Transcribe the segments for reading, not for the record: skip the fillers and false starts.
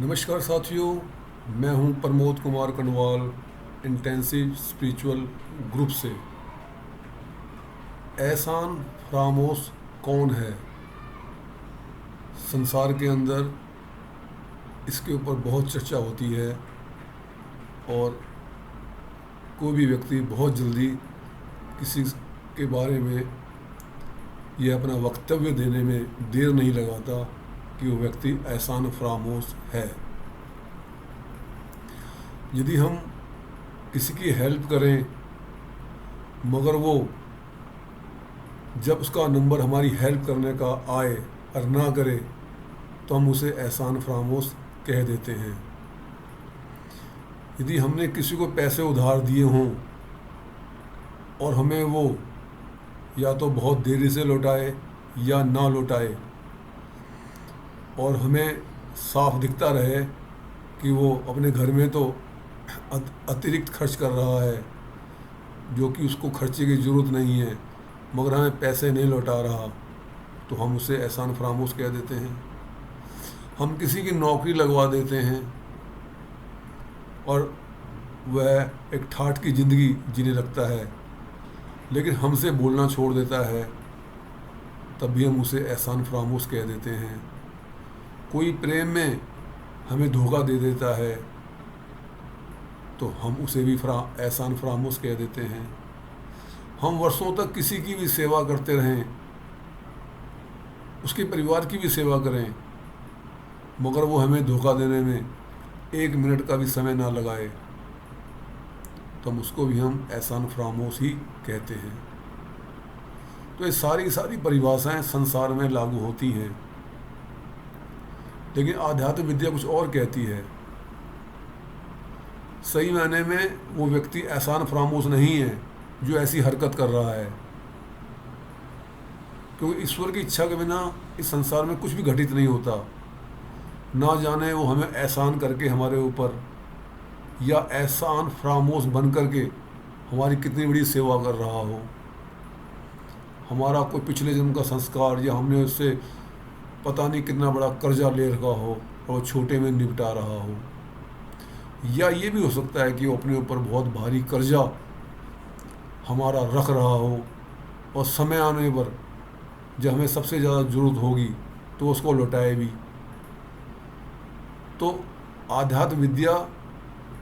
नमस्कार साथियों, मैं हूं Pramod Kumar Kanwal intensive spiritual group से। एहसान फरामोश कौन है? संसार के अंदर इसके ऊपर बहुत चर्चा होती है और कोई भी व्यक्ति बहुत जल्दी किसी के बारे में यह अपना वक्तव्य देने में देर नहीं लगाता कि वो व्यक्ति एहसान फरामोश है। यदि हम किसी की हेल्प करें मगर वो जब उसका नंबर हमारी हेल्प करने का आए और ना करे तो हम उसे एहसान फरामोश कह देते हैं। यदि हमने किसी को पैसे उधार दिए हों और हमें वो या तो बहुत देरी से लौटाए या ना लौटाए और हमें साफ दिखता रहे कि वो अपने घर में तो अतिरिक्त खर्च कर रहा है जो कि उसको खर्चे की ज़रूरत नहीं है, मगर हमें पैसे नहीं लौटा रहा, तो हम उसे एहसान फरामोश कह देते हैं। हम किसी की नौकरी लगवा देते हैं और वह एक ठाठ की ज़िंदगी जीने लगता है लेकिन हमसे बोलना छोड़ देता है, तब भी हम उसे एहसान फरामोश कह देते हैं। कोई प्रेम में हमें धोखा दे देता है तो हम उसे भी एहसान फरामोश कह देते हैं। हम वर्षों तक किसी की भी सेवा करते रहें, उसके परिवार की भी सेवा करें, मगर वो हमें धोखा देने में 1 मिनट का भी समय ना लगाए तो हम उसको भी हम एहसान फरामोश ही कहते हैं। तो ये सारी परिभाषाएं संसार में लागू होती हैं, लेकिन आध्यात्म विद्या कुछ और कहती है। सही मायने में वो व्यक्ति एहसान फरामोश नहीं है जो ऐसी हरकत कर रहा है, क्योंकि ईश्वर की इच्छा के बिना इस संसार में कुछ भी घटित नहीं होता। ना जाने वो हमें एहसान करके हमारे ऊपर या एहसान फरामोश बन करके हमारी कितनी बड़ी सेवा कर रहा हो। हमारा कोई पिछले जन्म का संस्कार या हमने उससे पता नहीं कितना बड़ा कर्जा ले रखा हो और वो छोटे में निपटा रहा हो, या ये भी हो सकता है कि वो अपने ऊपर बहुत भारी कर्जा हमारा रख रहा हो और समय आने पर जब हमें सबसे ज़्यादा ज़रूरत होगी तो उसको लौटाए भी। तो आध्यात्म विद्या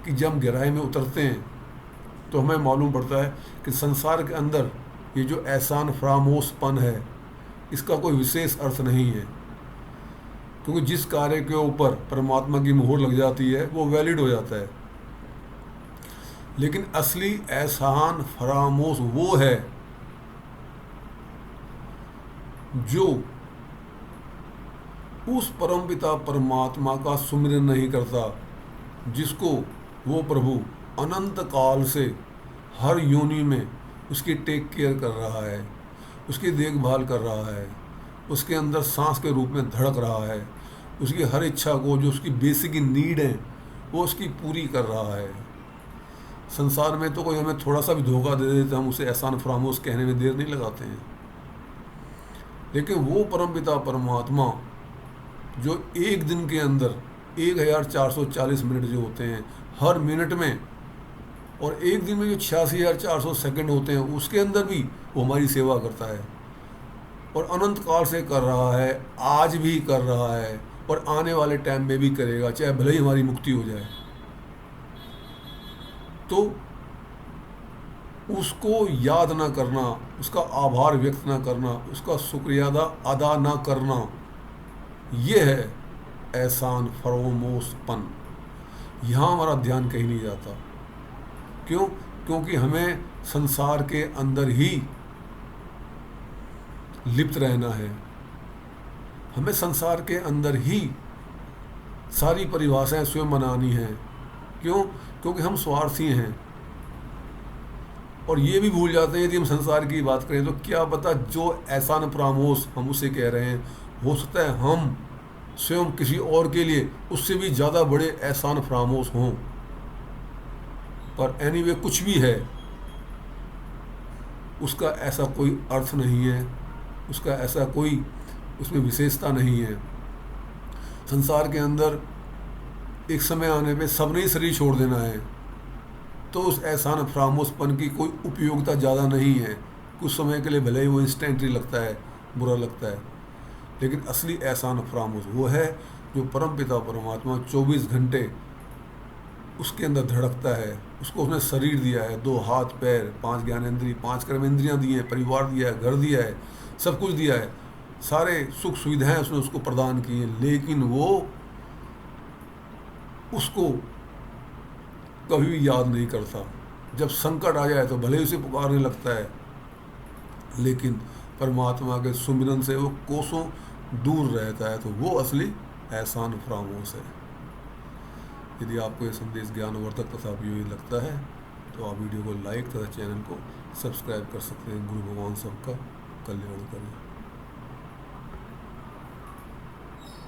की जब हम गहराई में उतरते हैं तो हमें मालूम पड़ता है कि संसार के अंदर ये जो एहसान फरामोशपन है इसका कोई विशेष अर्थ नहीं है, क्योंकि जिस कार्य के ऊपर परमात्मा की मोहर लग जाती है वो वैलिड हो जाता है। लेकिन असली एहसान फरामोश वो है जो उस परमपिता परमात्मा का सुमिरन नहीं करता जिसको वो प्रभु अनंत काल से हर योनि में उसकी टेक केयर कर रहा है, उसकी देखभाल कर रहा है, उसके अंदर सांस के रूप में धड़क रहा है, उसकी हर इच्छा को जो उसकी बेसिक नीड है वो उसकी पूरी कर रहा है। संसार में तो कोई हमें थोड़ा सा भी धोखा दे देते हम उसे एहसान फरामोश कहने में देर नहीं लगाते हैं, लेकिन वो परमपिता परमात्मा जो एक दिन के अंदर 1440 मिनट जो होते हैं हर मिनट में, और एक दिन में जो 86,400 सेकंड होते हैं उसके अंदर भी वो हमारी सेवा करता है और अनंत काल से कर रहा है, आज भी कर रहा है और आने वाले टाइम में भी करेगा, चाहे भले ही हमारी मुक्ति हो जाए। तो उसको याद ना करना, उसका आभार व्यक्त ना करना, उसका शुक्रिया अदा ना करना, ये है एहसान फरामोशपन। यहाँ हमारा ध्यान कहीं नहीं जाता। क्यों? क्योंकि हमें संसार के अंदर ही लिप्त रहना है, हमें संसार के अंदर ही सारी परिभाषाएं स्वयं बनानी हैं। क्यों? क्योंकि हम स्वार्थी हैं और ये भी भूल जाते हैं यदि हम संसार की बात करें तो क्या पता जो एहसान फरामोश हम उसे कह रहे हैं हो सकता है हम स्वयं किसी और के लिए उससे भी ज़्यादा बड़े एहसान फरामोश हों। पर एनीवे कुछ भी है उसका ऐसा कोई अर्थ नहीं है, उसका ऐसा कोई उसमें विशेषता नहीं है। संसार के अंदर एक समय आने पे सबने ही शरीर छोड़ देना है, तो उस एहसान फरामोशपन की कोई उपयोगिता ज़्यादा नहीं है। कुछ समय के लिए भले ही वो इंस्टेंटली लगता है, बुरा लगता है, लेकिन असली एहसान फरामोश वो है जो परम पिता परमात्मा 24 घंटे उसके अंदर धड़कता है। उसको उसने शरीर दिया है, 2 हाथ पैर, 5 ज्ञानेंद्रिय, 5 कर्मेंद्रियाँ दी हैं, परिवार दिया है, घर दिया है, सब कुछ दिया है, सारे सुख सुविधाएं उसने उसको प्रदान की हैं, लेकिन वो उसको कभी भी याद नहीं करता। जब संकट आ जाए तो भले ही उसे पुकारने लगता है, लेकिन परमात्मा के सुमिरन से वो कोसों दूर रहता है। तो वो असली एहसान फरामोश है। यदि आपको ये संदेश ज्ञानवर्धक तथा उपयोगी लगता है तो आप वीडियो को लाइक तथा चैनल को सब्सक्राइब कर सकते हैं। गुरु भगवान सबका कल्याण करें।